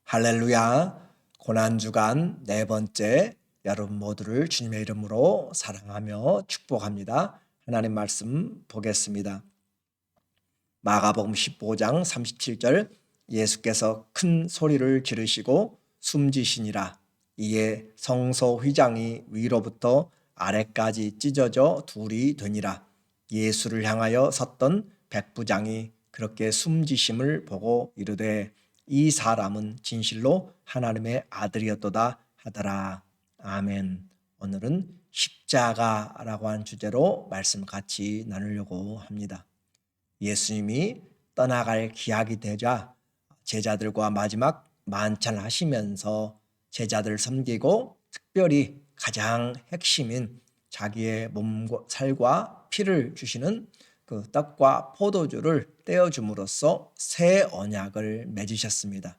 할렐루야. 고난주간 네 번째, 여러분 모두를 주님의 이름으로 사랑하며 축복합니다. 하나님 말씀 보겠습니다. 마가복음 15장 37절, 예수께서 큰 소리를 지르시고 숨지시니라. 이에 성소 휘장이 위로부터 아래까지 찢어져 둘이 되니라. 예수를 향하여 섰던 백부장이 그렇게 숨지심을 보고 이르되 이 사람은 진실로 하나님의 아들이었도다 하더라. 아멘. 오늘은 십자가라고 한 주제로 말씀 같이 나누려고 합니다. 예수님이 떠나갈 기약이 되자 제자들과 마지막 만찬을 하시면서 제자들을 섬기고 특별히 가장 핵심인 자기의 몸과 살과 피를 주시는 그 떡과 포도주를 떼어줌으로써 새 언약을 맺으셨습니다.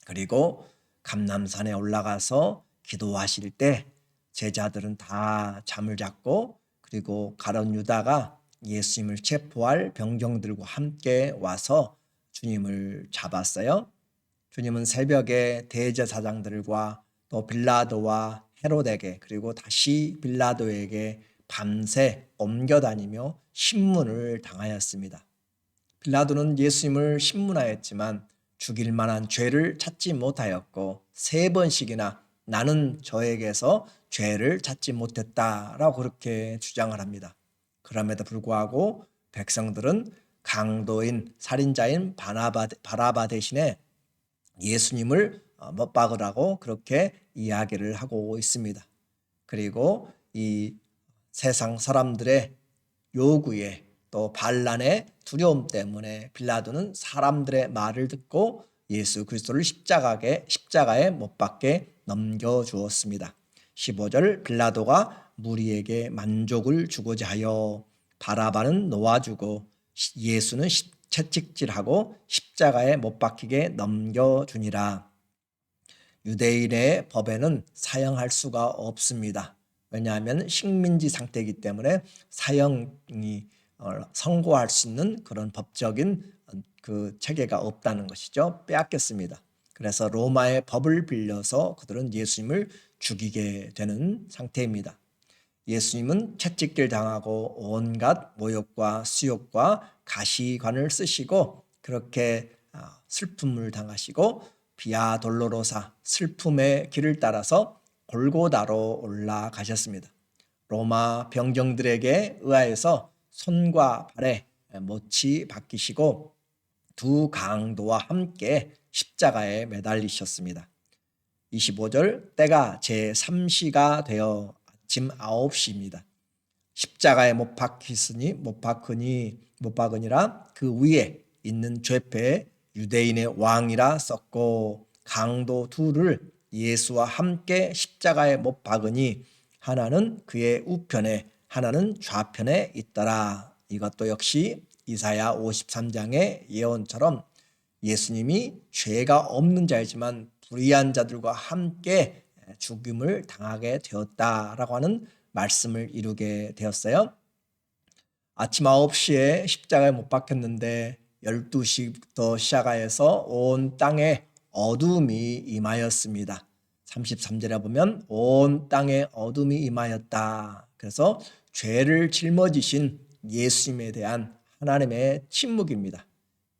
그리고 감람산에 올라가서 기도하실 때 제자들은 다 잠을 잤고, 그리고 가룟 유다가 예수님을 체포할 병정들과 함께 와서 주님을 잡았어요. 주님은 새벽에 대제사장들과 또 빌라도와 헤롯에게, 그리고 다시 빌라도에게 밤새 옮겨다니며 신문을 당하였습니다. 빌라도는 예수님을 신문하였지만 죽일 만한 죄를 찾지 못하였고, 세 번씩이나 나는 저에게서 죄를 찾지 못했다라고 그렇게 주장을 합니다. 그럼에도 불구하고 백성들은 강도인 살인자인 바라바 대신에 예수님을 못 박으라고 그렇게 이야기를 하고 있습니다. 그리고 이 세상 사람들의 요구에 또 반란의 두려움 때문에 빌라도는 사람들의 말을 듣고 예수 그리스도를 십자가에 못 박게 넘겨주었습니다. 15절, 빌라도가 무리에게 만족을 주고자 하여 바라바는 놓아주고 예수는 채찍질하고 십자가에 못 박히게 넘겨주니라. 유대인의 법에는 사형할 수가 없습니다. 왜냐하면 식민지 상태이기 때문에 사형이 선고할 수 있는 그런 법적인 그 체계가 없다는 것이죠. 빼앗겼습니다. 그래서 로마의 법을 빌려서 그들은 예수님을 죽이게 되는 상태입니다. 예수님은 채찍질 당하고 온갖 모욕과 수욕과 가시관을 쓰시고 그렇게 슬픔을 당하시고 비아 돌로로사 슬픔의 길을 따라서 골고다로 올라가셨습니다. 로마 병정들에게 의하여서 손과 발에 못이 박히시고 두 강도와 함께 십자가에 매달리셨습니다. 25절, 때가 제3시가 되어 아침 9시입니다. 십자가에 못 박으니라 그 위에 있는 죄패에 유대인의 왕이라 썼고, 강도 둘을 예수와 함께 십자가에 못 박으니 하나는 그의 우편에 하나는 좌편에 있더라. 이것도 역시 이사야 53장의 예언처럼 예수님이 죄가 없는 자이지만 불의한 자들과 함께 죽임을 당하게 되었다라고 하는 말씀을 이루게 되었어요. 아침 9시에 십자가에 못 박혔는데 12시부터 시작하여서 온 땅에 어둠이 임하였습니다. 33절에 보면 온 땅에 어둠이 임하였다. 그래서 죄를 짊어지신 예수님에 대한 하나님의 침묵입니다.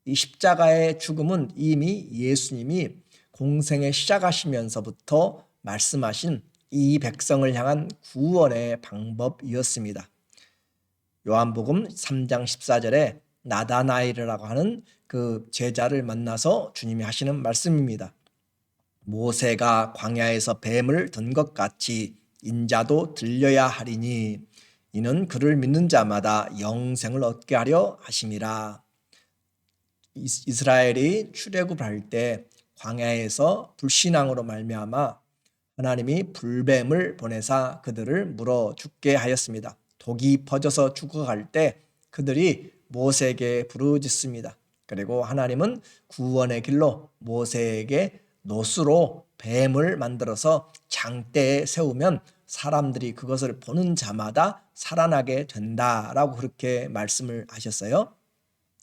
이 십자가의 죽음은 이미 예수님이 공생에 시작하시면서부터 말씀하신 이 백성을 향한 구원의 방법이었습니다. 요한복음 3장 14절에 나다나엘이라고 하는 그 제자를 만나서 주님이 하시는 말씀입니다. 모세가 광야에서 뱀을 든 것 같이 인자도 들려야 하리니 이는 그를 믿는 자마다 영생을 얻게 하려 하심이라. 이스라엘이 출애굽할 때 광야에서 불신앙으로 말미암아 하나님이 불뱀을 보내사 그들을 물어 죽게 하였습니다. 독이 퍼져서 죽어갈 때 그들이 모세에게 부르짖습니다. 그리고 하나님은 구원의 길로 모세에게 노수로 뱀을 만들어서 장대에 세우면 사람들이 그것을 보는 자마다 살아나게 된다라고 그렇게 말씀을 하셨어요.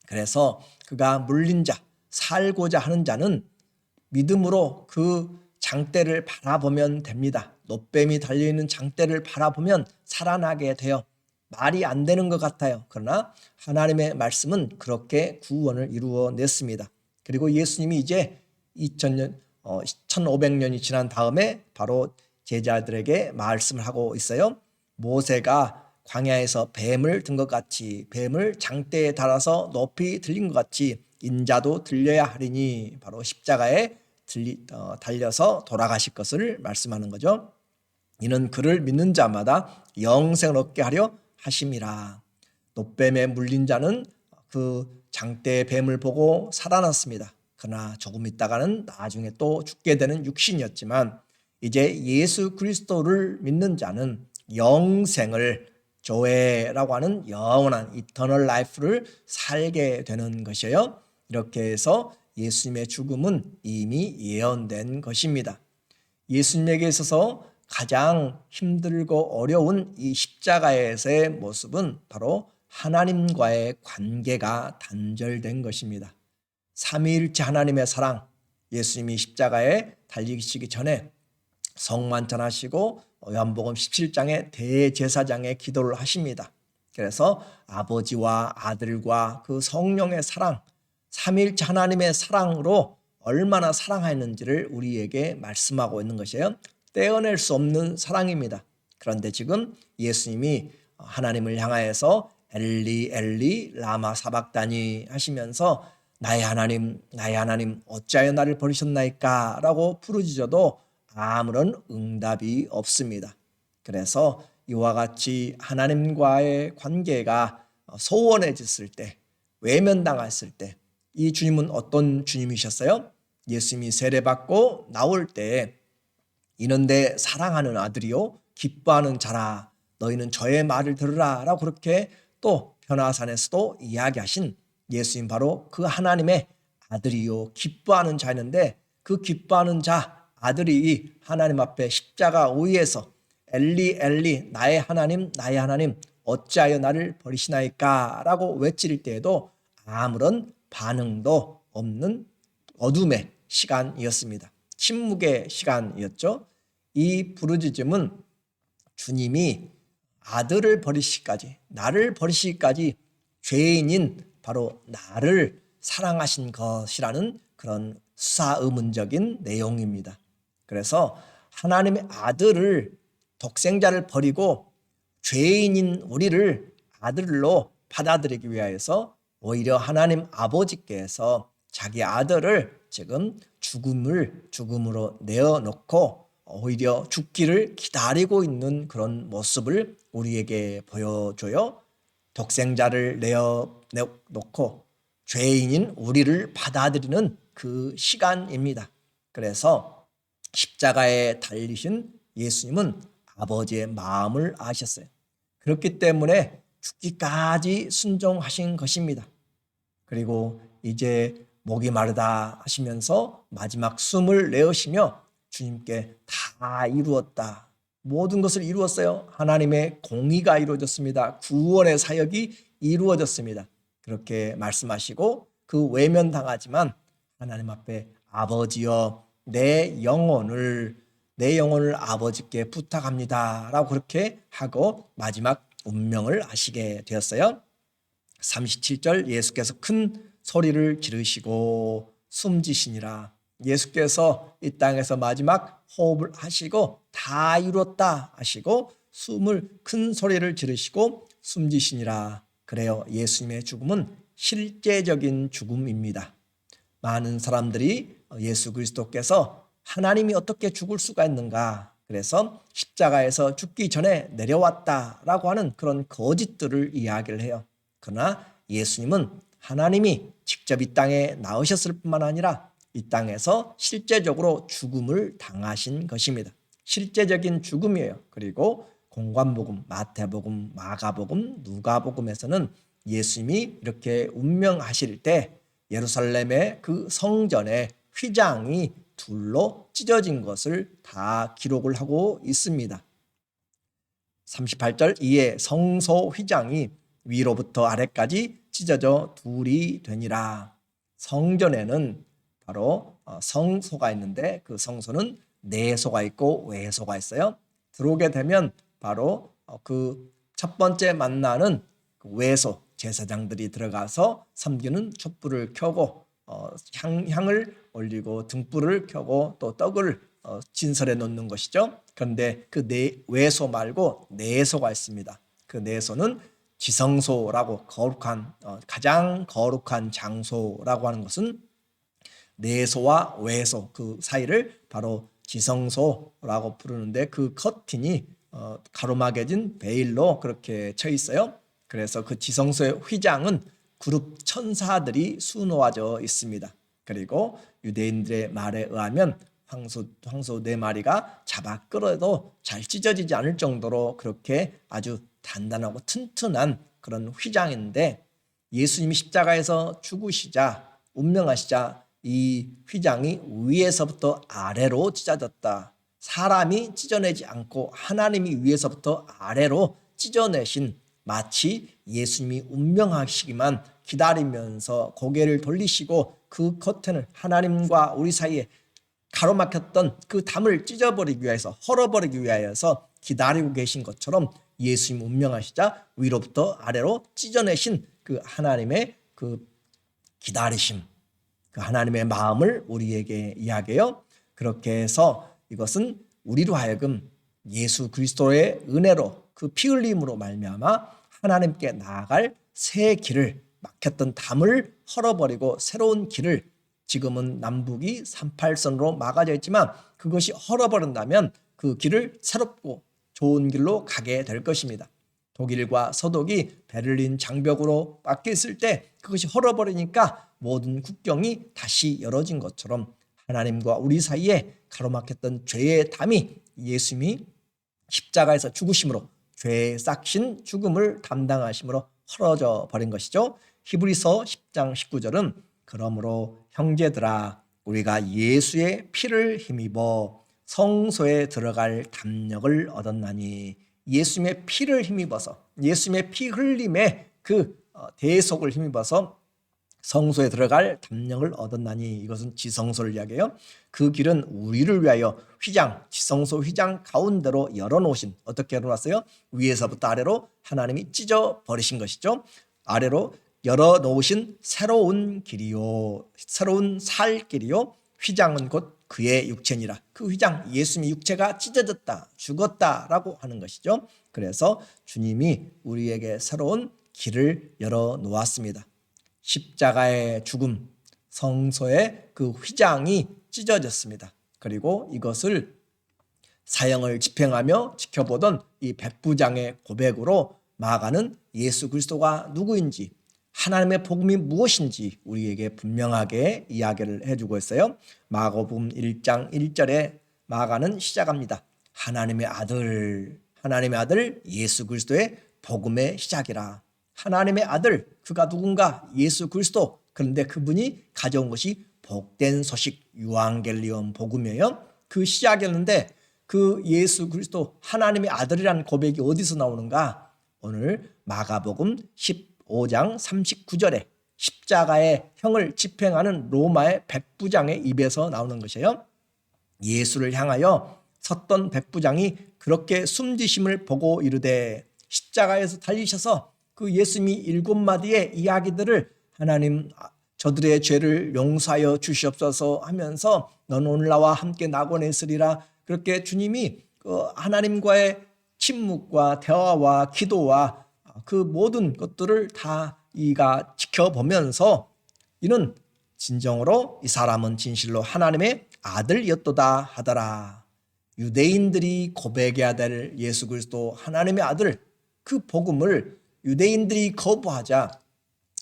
그래서 그가 물린 자, 살고자 하는 자는 믿음으로 그 장대를 바라보면 됩니다. 노뱀이 달려있는 장대를 바라보면 살아나게 돼요. 말이 안 되는 것 같아요. 그러나 하나님의 말씀은 그렇게 구원을 이루어냈습니다. 그리고 예수님이 이제 2000년, 1500년이 지난 다음에 바로 제자들에게 말씀을 하고 있어요. 모세가 광야에서 뱀을 든 것 같이, 뱀을 장대에 달아서 높이 들린 것 같이 인자도 들려야 하리니, 바로 십자가에 달려서 돌아가실 것을 말씀하는 거죠. 이는 그를 믿는 자마다 영생을 얻게 하려 하심이라. 노뱀에 물린 자는 그 장대의 뱀을 보고 살아났습니다. 그러나 조금 있다가는 나중에 또 죽게 되는 육신이었지만, 이제 예수 그리스도를 믿는 자는 영생을, 조회라고 하는 영원한 이터널 라이프를 살게 되는 것이에요. 이렇게 해서 예수님의 죽음은 이미 예언된 것입니다. 예수님에게 있어서 가장 힘들고 어려운 이 십자가에서의 모습은 바로 하나님과의 관계가 단절된 것입니다. 삼위일체 하나님의 사랑, 예수님이 십자가에 달리시기 전에 성만찬하시고 요한복음 17장에 대제사장의 기도를 하십니다. 그래서 아버지와 아들과 그 성령의 사랑, 삼위일체 하나님의 사랑으로 얼마나 사랑하였는지를 우리에게 말씀하고 있는 것이에요. 떼어낼 수 없는 사랑입니다. 그런데 지금 예수님이 하나님을 향하여서 엘리 엘리 라마 사박다니 하시면서 나의 하나님 어찌하여 나를 버리셨나이까 라고 부르짖어도 아무런 응답이 없습니다. 그래서 이와 같이 하나님과의 관계가 소원해졌을 때, 외면당했을 때, 이 주님은 어떤 주님이셨어요? 예수님이 세례받고 나올 때 이는 내 사랑하는 아들이요 기뻐하는 자라, 너희는 저의 말을 들으라 라고 그렇게 또 변화산에서도 이야기하신 예수님, 바로 그 하나님의 아들이요 기뻐하는 자였는데, 그 기뻐하는 자 아들이 하나님 앞에 십자가 위에서 엘리 엘리 나의 하나님 어찌하여 나를 버리시나이까 라고 외칠 때에도 아무런 반응도 없는 어둠의 시간이었습니다. 침묵의 시간이었죠. 이 부르짖음은 주님이 아들을 버리시기까지, 나를 버리시기까지 죄인인 바로 나를 사랑하신 것이라는 그런 수사의문적인 내용입니다. 그래서 하나님의 아들을, 독생자를 버리고 죄인인 우리를 아들로 받아들이기 위하여서 오히려 하나님 아버지께서 자기 아들을 지금 죽음으로 내어놓고 오히려 죽기를 기다리고 있는 그런 모습을 우리에게 보여줘요. 독생자를 내어놓고 죄인인 우리를 받아들이는 그 시간입니다. 그래서 십자가에 달리신 예수님은 아버지의 마음을 아셨어요. 그렇기 때문에 죽기까지 순종하신 것입니다. 그리고 이제 목이 마르다 하시면서 마지막 숨을 내쉬며 주님께 다 이루었다, 모든 것을 이루었어요. 하나님의 공의가 이루어졌습니다. 구원의 사역이 이루어졌습니다. 그렇게 말씀하시고 그 외면당하지만 하나님 앞에 아버지여 내 영혼을 아버지께 부탁합니다 라고 그렇게 하고 마지막 운명을 하시게 되었어요. 37절, 예수께서 큰 소리를 지르시고 숨지시니라. 예수께서 이 땅에서 마지막 호흡을 하시고 다 이뤘다 하시고 큰 소리를 지르시고 숨지시니라. 그래요, 예수님의 죽음은 실제적인 죽음입니다. 많은 사람들이 예수 그리스도께서 하나님이 어떻게 죽을 수가 있는가, 그래서 십자가에서 죽기 전에 내려왔다라고 하는 그런 거짓들을 이야기를 해요. 그러나 예수님은 하나님이 직접 이 땅에 나오셨을 뿐만 아니라 이 땅에서 실제적으로 죽음을 당하신 것입니다. 실제적인 죽음이에요. 그리고 공관복음, 마태복음, 마가복음, 누가복음에서는 예수님이 이렇게 운명하실 때 예루살렘의 그 성전의 휘장이 둘로 찢어진 것을 다 기록을 하고 있습니다. 38절, 이에 성소 휘장이 위로부터 아래까지 찢어져 둘이 되니라. 성전에는 바로 성소가 있는데 그 성소는 내소가 있고 외소가 있어요. 들어오게 되면 바로 그 첫 번째 만나는 그 외소, 제사장들이 들어가서 섬기는 촛불을 켜고 향을 올리고 등불을 켜고 또 떡을 진설해 놓는 것이죠. 그런데 그 외소 말고 내소가 있습니다. 그 내소는 지성소라고 거룩한 가장 거룩한 장소라고 하는 것은 내소와 외소 그 사이를 바로 지성소라고 부르는데 그 커튼이 가로막여진 베일로 그렇게 쳐 있어요. 그래서 그 지성소의 휘장은 그룹 천사들이 수놓아져 있습니다. 그리고 유대인들의 말에 의하면 황소 4마리가 잡아 끌어도 잘 찢어지지 않을 정도로 그렇게 아주 단단하고 튼튼한 그런 휘장인데, 예수님이 십자가에서 죽으시자 운명하시자 이 휘장이 위에서부터 아래로 찢어졌다. 사람이 찢어내지 않고 하나님이 위에서부터 아래로 찢어내신, 마치 예수님이 운명하시기만 기다리면서 고개를 돌리시고 그 커튼을, 하나님과 우리 사이에 가로막혔던 그 담을 찢어버리기 위해서, 헐어버리기 위하여서 기다리고 계신 것처럼 예수님 운명하시자 위로부터 아래로 찢어내신 그 하나님의 그 기다리심, 그 하나님의 마음을 우리에게 이야기해요. 그렇게 해서 이것은 우리로 하여금 예수 그리스도의 은혜로 그 피 흘림으로 말미암아 하나님께 나아갈 새 길을, 막혔던 담을 헐어버리고 새로운 길을, 지금은 남북이 38선으로 막아져 있지만 그것이 헐어버린다면 그 길을 새롭고 좋은 길로 가게 될 것입니다. 독일과 서독이 베를린 장벽으로 바뀌었을 때 그것이 헐어버리니까 모든 국경이 다시 열어진 것처럼 하나님과 우리 사이에 가로막혔던 죄의 담이 예수님이 십자가에서 죽으심으로, 죄의 싹신 죽음을 담당하심으로 헐어져 버린 것이죠. 히브리서 10장 19절은 그러므로 형제들아 우리가 예수의 피를 힘입어 성소에 들어갈 담력을 얻었나니, 예수님의 피를 힘입어서, 예수님의 피 흘림에 그 대속을 힘입어서 성소에 들어갈 담력을 얻었나니, 이것은 지성소를 이야기해요. 그 길은 우리를 위하여 휘장, 지성소 휘장 가운데로 열어놓으신, 어떻게 열어놨어요? 위에서부터 아래로 하나님이 찢어버리신 것이죠. 아래로 열어놓으신 새로운 길이요, 새로운 살 길이요, 휘장은 곧 그의 육체니라. 그 휘장, 예수님의 육체가 찢어졌다, 죽었다라고 하는 것이죠. 그래서 주님이 우리에게 새로운 길을 열어놓았습니다. 십자가의 죽음, 성소의 그 휘장이 찢어졌습니다. 그리고 이것을 사형을 집행하며 지켜보던 이 백부장의 고백으로 마가는 예수 그리스도가 누구인지, 하나님의 복음이 무엇인지 우리에게 분명하게 이야기를 해주고 있어요. 마가복음 1장 1절에 마가는 시작합니다. 하나님의 아들, 하나님의 아들 예수 그리스도의 복음의 시작이라. 하나님의 아들, 그가 누군가? 예수 그리스도. 그런데 그분이 가져온 것이 복된 소식, 유앙겔리온 복음이에요. 그 시작이었는데 그 예수 그리스도 하나님의 아들이라는 고백이 어디서 나오는가? 오늘 마가복음 15장 39절에 십자가의 형을 집행하는 로마의 백부장의 입에서 나오는 것이에요. 예수를 향하여 섰던 백부장이 그렇게 숨지심을 보고 이르되, 십자가에서 달리셔서 그 예수님이 7마디의 이야기들을, 하나님 저들의 죄를 용서하여 주시옵소서 하면서 너는 오늘 나와 함께 낙원에 있으리라, 그렇게 주님이 그 하나님과의 침묵과 대화와 기도와 그 모든 것들을 다 이가 지켜보면서 이는 진정으로 이 사람은 진실로 하나님의 아들이었도다 하더라. 유대인들이 고백해야 될 예수 그리스도 하나님의 아들, 그 복음을 유대인들이 거부하자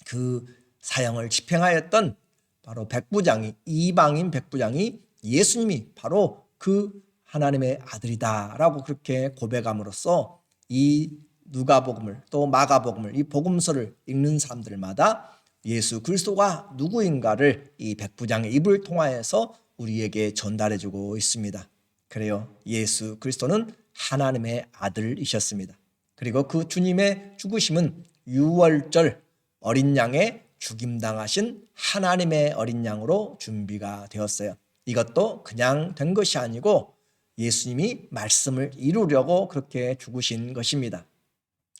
그 사형을 집행하였던 바로 백부장이, 이방인 백부장이 예수님이 바로 그 하나님의 아들이다라고 그렇게 고백함으로써 이 누가복음을 또 마가복음을, 이 복음서를 읽는 사람들마다 예수 그리스도가 누구인가를 이 백부장의 입을 통하여서 우리에게 전달해주고 있습니다. 그래요, 예수 그리스도는 하나님의 아들이셨습니다. 그리고 그 주님의 죽으심은 유월절 어린 양의 죽임당하신 하나님의 어린 양으로 준비가 되었어요. 이것도 그냥 된 것이 아니고 예수님이 말씀을 이루려고 그렇게 죽으신 것입니다.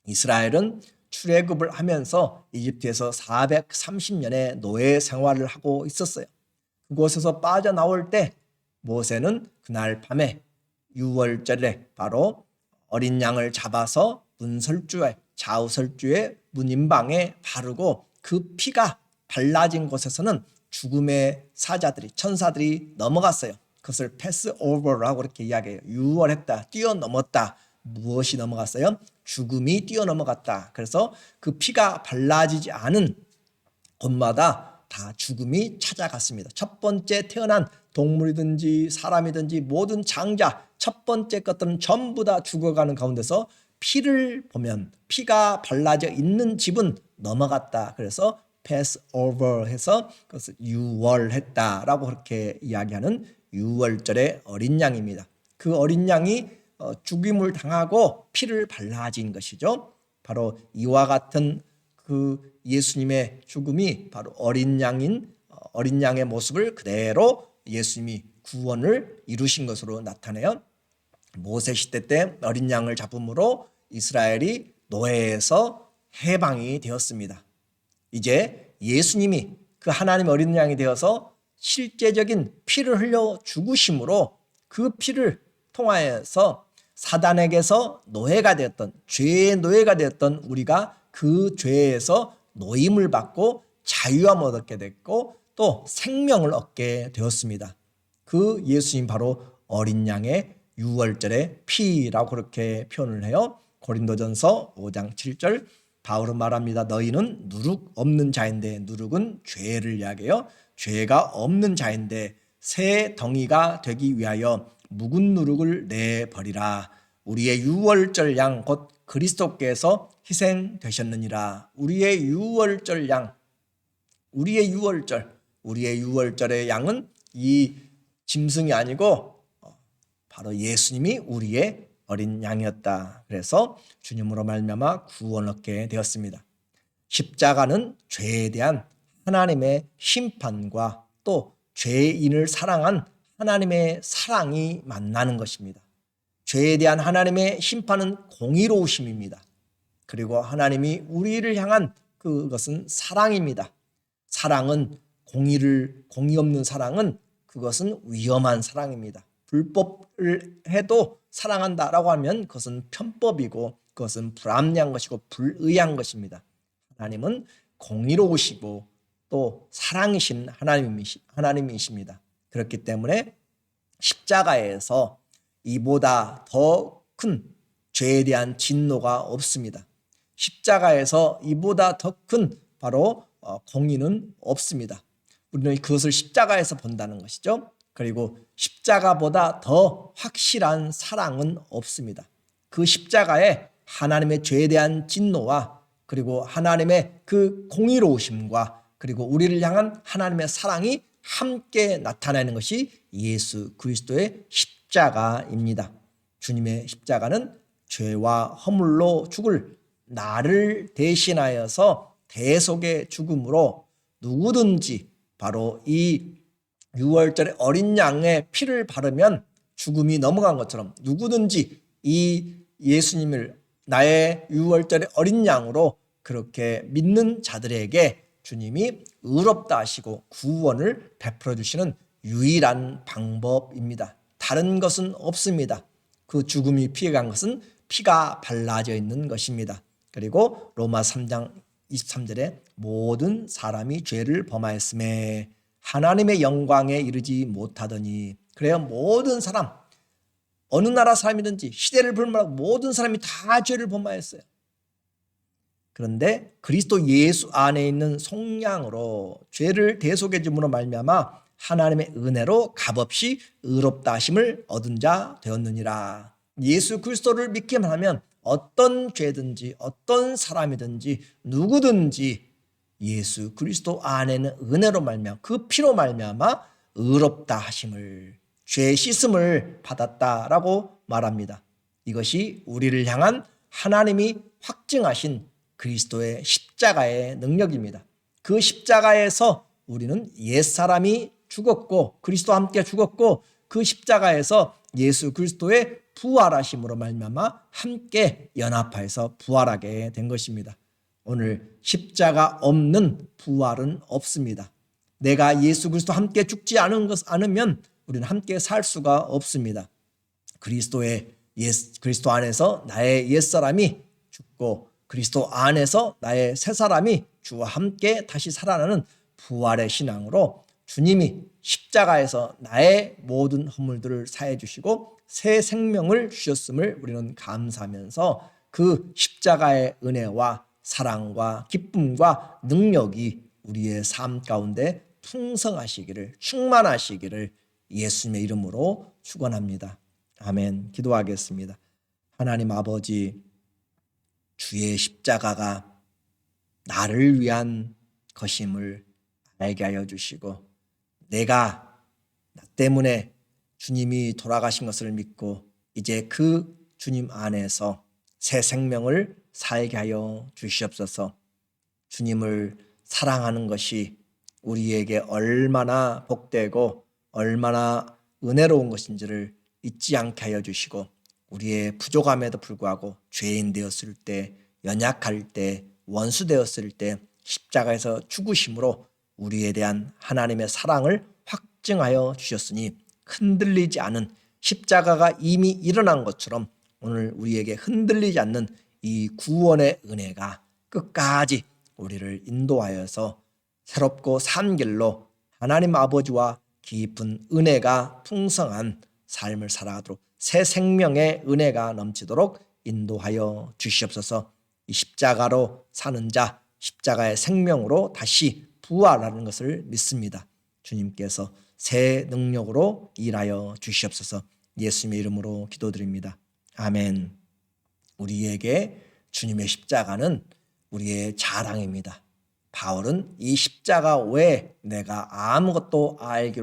이스라엘은 출애굽을 하면서 이집트에서 430년의 노예 생활을 하고 있었어요. 그곳에서 빠져나올 때 모세는 그날 밤에 유월절에 바로 어린 양을 잡아서 문설주에 좌우설주의 문인방에 바르고 그 피가 발라진 곳에서는 죽음의 사자들이 천사들이 넘어갔어요. 그것을 패스오버라고 이렇게 이야기해요. 유월했다, 뛰어넘었다. 무엇이 넘어갔어요? 죽음이 뛰어넘어갔다. 그래서 그 피가 발라지지 않은 곳마다 다 죽음이 찾아갔습니다. 첫 번째 태어난 동물이든지 사람이든지 모든 장자 첫 번째 것들은 전부 다 죽어가는 가운데서 피를 보면 피가 발라져 있는 집은 넘어갔다. 그래서 pass over 해서 그것을 유월했다라고 그렇게 이야기하는 유월절의 어린 양입니다. 그 어린 양이 죽임을 당하고 피를 발라진 것이죠. 바로 이와 같은 그 예수님의 죽음이 바로 어린 양의 모습을 그대로 예수님이 구원을 이루신 것으로 나타내요. 모세 시대 때 어린 양을 잡음으로 이스라엘이 노예에서 해방이 되었습니다. 이제 예수님이 그 하나님 어린 양이 되어서 실제적인 피를 흘려 죽으심으로 그 피를 통하여서 사단에게서 노예가 되었던 죄의 노예가 되었던 우리가 그 죄에서 노임을 받고 자유함을 얻게 됐고 또 생명을 얻게 되었습니다. 그 예수님 바로 어린 양의 유월절의 피라고 그렇게 표현을 해요. 고린도전서 5장 7절 바울은 말합니다. 너희는 누룩 없는 자인데, 누룩은 죄를 이야기해요. 죄가 없는 자인데 새 덩이가 되기 위하여 묵은 누룩을 내버리라. 우리의 유월절 양 곧 그리스도께서 희생되셨느니라. 우리의 유월절 양, 우리의 유월절의 양은 이 짐승이 아니고 바로 예수님이 우리의 어린 양이었다. 그래서 주님으로 말미암아 구원 얻게 되었습니다. 십자가는 죄에 대한 하나님의 심판과 또 죄인을 사랑한 하나님의 사랑이 만나는 것입니다. 죄에 대한 하나님의 심판은 공의로우심입니다. 그리고 하나님이 우리를 향한 그것은 사랑입니다. 사랑은 공의 없는 사랑은 그것은 위험한 사랑입니다. 불법을 해도 사랑한다라고 하면 그것은 편법이고 그것은 불합리한 것이고 불의한 것입니다. 하나님은 공의로우시고 또 사랑이신 하나님이십니다. 그렇기 때문에 십자가에서 이보다 더 큰 죄에 대한 진노가 없습니다. 십자가에서 이보다 더 큰 바로 공의는 없습니다. 우리는 그것을 십자가에서 본다는 것이죠. 그리고 십자가보다 더 확실한 사랑은 없습니다. 그 십자가에 하나님의 죄에 대한 진노와 그리고 하나님의 그 공의로우심과 그리고 우리를 향한 하나님의 사랑이 함께 나타나는 것이 예수 그리스도의 십자가입니다. 주님의 십자가는 죄와 허물로 죽을 나를 대신하여서 대속의 죽음으로 누구든지 바로 이 유월절의 어린 양의 피를 바르면 죽음이 넘어간 것처럼 누구든지 이 예수님을 나의 유월절의 어린 양으로 그렇게 믿는 자들에게 주님이 의롭다 하시고 구원을 베풀어 주시는 유일한 방법입니다. 다른 것은 없습니다. 그 죽음이 피해간 것은 피가 발라져 있는 것입니다. 그리고 로마 3장 23절에 모든 사람이 죄를 범하였음에 하나님의 영광에 이르지 못하더니, 그래요, 모든 사람, 어느 나라 사람이든지 시대를 불문하고 모든 사람이 다 죄를 범하였어요. 그런데 그리스도 예수 안에 있는 속량으로 죄를 대속해 줌으로 말미암아 하나님의 은혜로 값없이 의롭다 하심을 얻은 자 되었느니라. 예수 그리스도를 믿기만 하면 어떤 죄든지 어떤 사람이든지 누구든지 예수 그리스도 안에는 은혜로 말미암아 그 피로 말미암아 의롭다 하심을, 죄 씻음을 받았다라고 말합니다. 이것이 우리를 향한 하나님이 확증하신 그리스도의 십자가의 능력입니다. 그 십자가에서 우리는 옛사람이 죽었고 그리스도와 함께 죽었고 그 십자가에서 예수 그리스도의 부활하심으로 말미암아 함께 연합하여서 부활하게 된 것입니다. 오늘 십자가 없는 부활은 없습니다. 내가 예수 그리스도와 함께 죽지 않으면 우리는 함께 살 수가 없습니다. 그리스도 안에서 나의 옛사람이 죽고 그리스도 안에서 나의 새사람이 주와 함께 다시 살아나는 부활의 신앙으로 주님이 십자가에서 나의 모든 허물들을 사해 주시고 새 생명을 주셨음을 우리는 감사하면서 그 십자가의 은혜와 사랑과 기쁨과 능력이 우리의 삶 가운데 풍성하시기를, 충만하시기를 예수님의 이름으로 축원합니다. 아멘. 기도하겠습니다. 하나님 아버지, 주의 십자가가 나를 위한 것임을 알게 하여 주시고 내가 나 때문에 주님이 돌아가신 것을 믿고 이제 그 주님 안에서 새 생명을 살게 하여 주시옵소서. 주님을 사랑하는 것이 우리에게 얼마나 복되고 얼마나 은혜로운 것인지를 잊지 않게 하여 주시고 우리의 부족함에도 불구하고 죄인 되었을 때, 연약할 때, 원수 되었을 때 십자가에서 죽으심으로 우리에 대한 하나님의 사랑을 확증하여 주셨으니 흔들리지 않은 십자가가 이미 일어난 것처럼 오늘 우리에게 흔들리지 않는 이 구원의 은혜가 끝까지 우리를 인도하여서 새롭고 산 길로 하나님 아버지와 깊은 은혜가 풍성한 삶을 살아가도록 새 생명의 은혜가 넘치도록 인도하여 주시옵소서. 이 십자가로 사는 자, 십자가의 생명으로 다시 부활하는 것을 믿습니다. 주님께서 새 능력으로 일하여 주시옵소서. 예수님의 이름으로 기도드립니다. 아멘. 우리에게 주님의 십자가는 우리의 자랑입니다. 바울은 이 십자가 외에 내가 아무것도 알지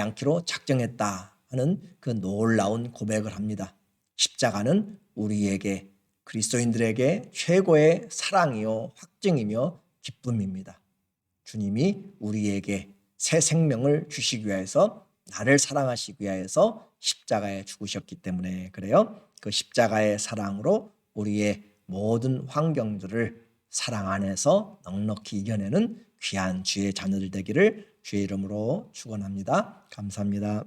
않기로 작정했다 하는 그 놀라운 고백을 합니다. 십자가는 우리에게 그리스도인들에게 최고의 사랑이요 확증이며 기쁨입니다. 주님이 우리에게 새 생명을 주시기 위해서 나를 사랑하시기 위해서 십자가에 죽으셨기 때문에 그래요. 그 십자가의 사랑으로 우리의 모든 환경들을 사랑 안에서 넉넉히 이겨내는 귀한 주의 자녀들 되기를 주의 이름으로 축원합니다. 감사합니다.